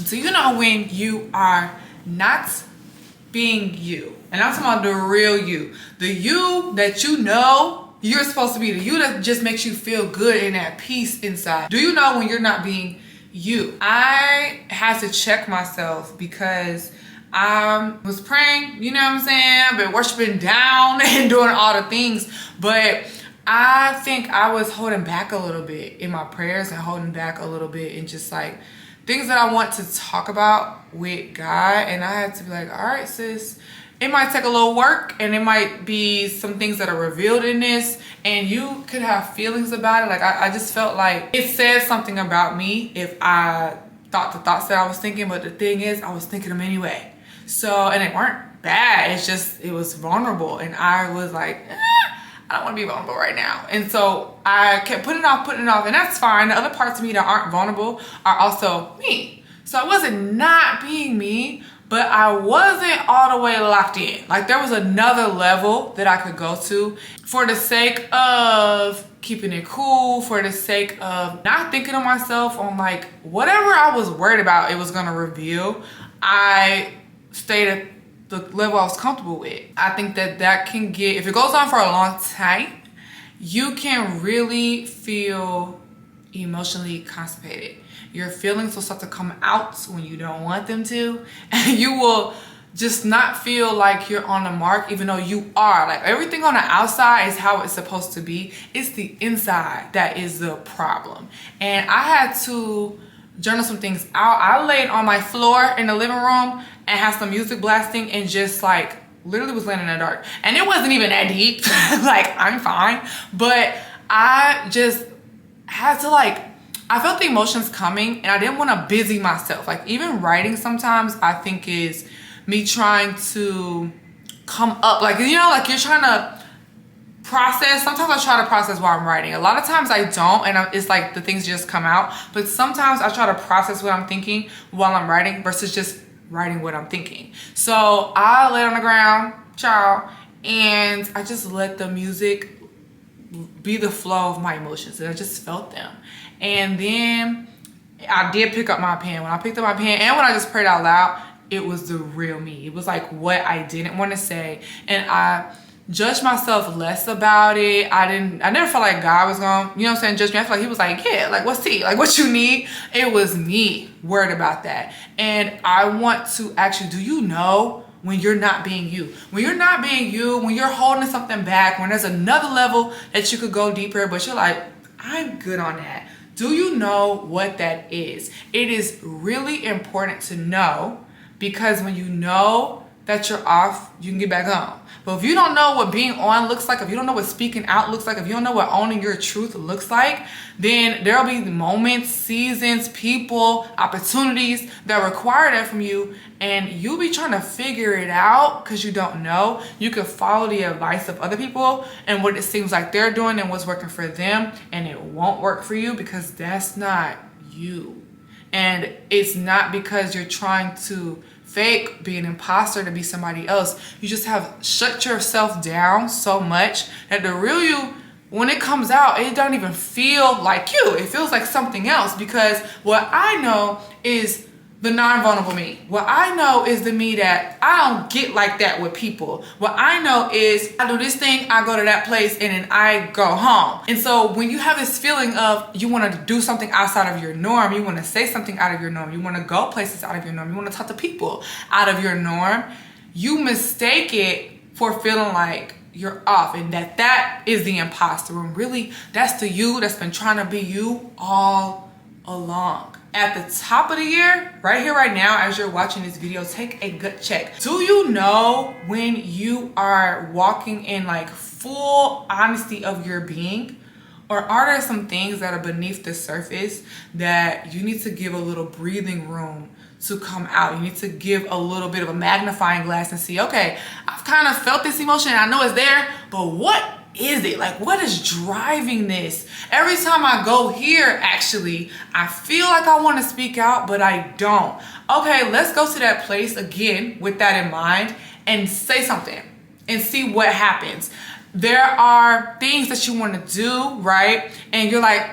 Do you know when you are not being you? And I'm talking about the real you. The you that you know you're supposed to be. The you that just makes you feel good and at peace inside. Do you know when you're not being you? I had to check myself because I was praying, you know what I'm saying? I've been worshiping down and doing all the things. But I think I was holding back a little bit in my prayers and holding back a little bit in just like things that I want to talk about with God. And I had to be like, all right, sis, it might take a little work and it might be some things that are revealed in this and you could have feelings about it. Like I just felt like it said something about me if I thought the thoughts that I was thinking, but the thing is I was thinking them anyway. So, and it weren't bad. It's just, it was vulnerable. And I was like, I don't want to be vulnerable right now. And so I kept putting it off. And that's fine. The other parts of me that aren't vulnerable are also me. So I wasn't not being me, but I wasn't all the way locked in. Like there was another level that I could go to for the sake of keeping it cool, for the sake of not thinking of myself on like whatever I was worried about it was going to reveal. I stayed at the level I was comfortable with. I think that can get, if it goes on for a long time, you can really feel emotionally constipated. Your feelings will start to come out when you don't want them to, and you will just not feel like you're on the mark, even though you are. Like everything on the outside is how it's supposed to be. It's the inside that is the problem. And I had to journal some things out. I laid on my floor in the living room and had some music blasting and just like literally was laying in the dark. And it wasn't even that deep. Like I'm fine. But I just had to like, I felt the emotions coming and I didn't want to busy myself. Like even writing sometimes I think is me trying to come up. Like, you know, like you're trying to process. Sometimes I try to process while I'm writing. A lot of times I don't, and it's like the things just come out. But sometimes I try to process what I'm thinking while I'm writing versus just writing what I'm thinking. So I lay on the ground, child, and I just let the music be the flow of my emotions, and I just felt them. And then I did pick up my pen. When I picked up my pen and when I just prayed out loud, it was the real me. It was like what I didn't want to say, and I judged myself less about it. I never felt like God was gonna, you know what I'm saying, judge me. I felt like he was like, yeah, like what's tea? Like what you need? It was me worried about that. And I want to ask you, do you know when you're not being you? When you're not being you, when you're holding something back, when there's another level that you could go deeper, but you're like, I'm good on that. Do you know what that is? It is really important to know, because when you know that you're off, you can get back on. But if you don't know what being on looks like, if you don't know what speaking out looks like, if you don't know what owning your truth looks like, then there'll be moments, seasons, people, opportunities that require that from you, and you'll be trying to figure it out because you don't know. You could follow the advice of other people and what it seems like they're doing and what's working for them, and it won't work for you because that's not you. And it's not because you're trying to fake be an imposter to be somebody else. You just have shut yourself down so much that the real you, when it comes out, it don't even feel like you. It feels like something else, because what I know is the non-vulnerable me. What I know is the me that I don't get like that with people. What I know is I do this thing, I go to that place, and then I go home. And so when you have this feeling of you want to do something outside of your norm, you want to say something out of your norm, you want to go places out of your norm, you want to talk to people out of your norm, you mistake it for feeling like you're off, and that is the imposter, when really that's the you that's been trying to be you all along. At the top of the year, right here, right now, as you're watching this video, take a gut check. Do you know when you are walking in like full honesty of your being? Or are there some things that are beneath the surface that you need to give a little breathing room to come out? You need to give a little bit of a magnifying glass and see, okay, I've kind of felt this emotion and I know it's there, but what is it? Like, what is driving this? Every time I go here, actually, I feel like I want to speak out, but I don't. Okay, let's go to that place again with that in mind and say something and see what happens. There are things that you want to do, right? And you're like,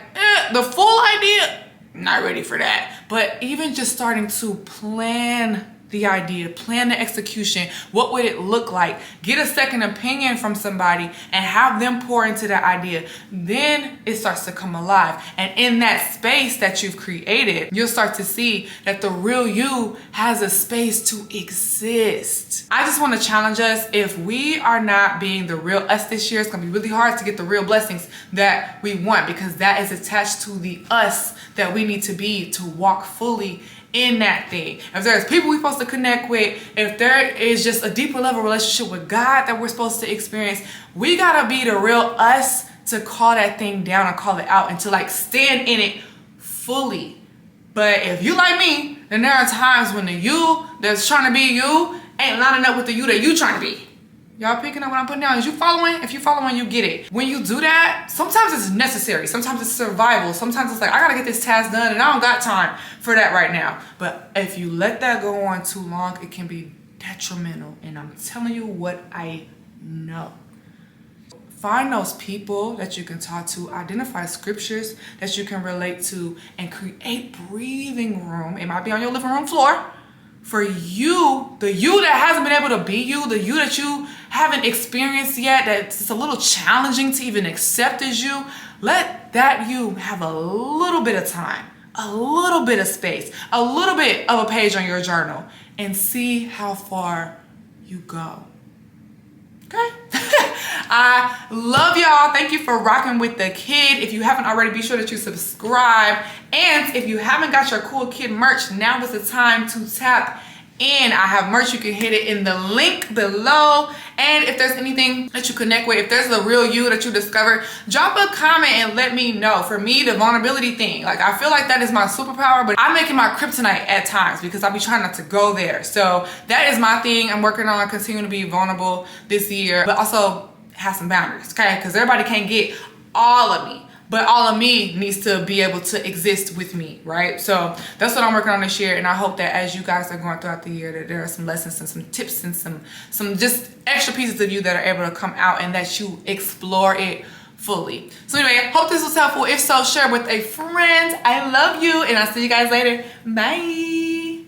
the full idea, not ready for that. but even just starting to plan the idea, plan the execution. What would it look like? Get a second opinion from somebody and have them pour into that idea. Then it starts to come alive. And in that space that you've created, you'll start to see that the real you has a space to exist. I just want to challenge us. If we are not being the real us this year, it's going to be really hard to get the real blessings that we want, because that is attached to the us that we need to be to walk fully in that thing. If there's people we're supposed to connect with, if there is just a deeper level relationship with God that we're supposed to experience, we gotta be the real us to call that thing down and call it out and to like stand in it fully. But if you like me, then there are times when the you that's trying to be you ain't lining up with the you that you trying to be. Y'all picking up what I'm putting down? Is you following? If you following, you get it. When you do that, sometimes it's necessary. Sometimes it's survival. Sometimes it's like, I gotta get this task done and I don't got time for that right now. But if you let that go on too long, it can be detrimental. And I'm telling you what I know. Find those people that you can talk to, identify scriptures that you can relate to, and create breathing room. It might be on your living room floor. For you, the you that hasn't been able to be you, the you that you haven't experienced yet, that's a little challenging to even accept as you, let that you have a little bit of time, a little bit of space, a little bit of a page on your journal, and see how far you go. Okay? I love y'all. Thank you for rocking with the kid. If you haven't already, be sure that you subscribe. And if you haven't got your cool kid merch, now is the time to tap in. I have merch. You can hit it in the link below. And if there's anything that you connect with, if there's a real you that you discover, drop a comment and let me know. For me, the vulnerability thing, like I feel like that is my superpower, but I'm making my kryptonite at times because I'll be trying not to go there. So that is my thing. I'm working on continuing to be vulnerable this year, but also have some boundaries, okay? Because everybody can't get all of me. But all of me needs to be able to exist with me, right? So that's what I'm working on this year. And I hope that as you guys are going throughout the year, that there are some lessons and some tips and some just extra pieces of you that are able to come out and that you explore it fully. So anyway, hope this was helpful. If so, share with a friend. I love you, and I'll see you guys later. Bye.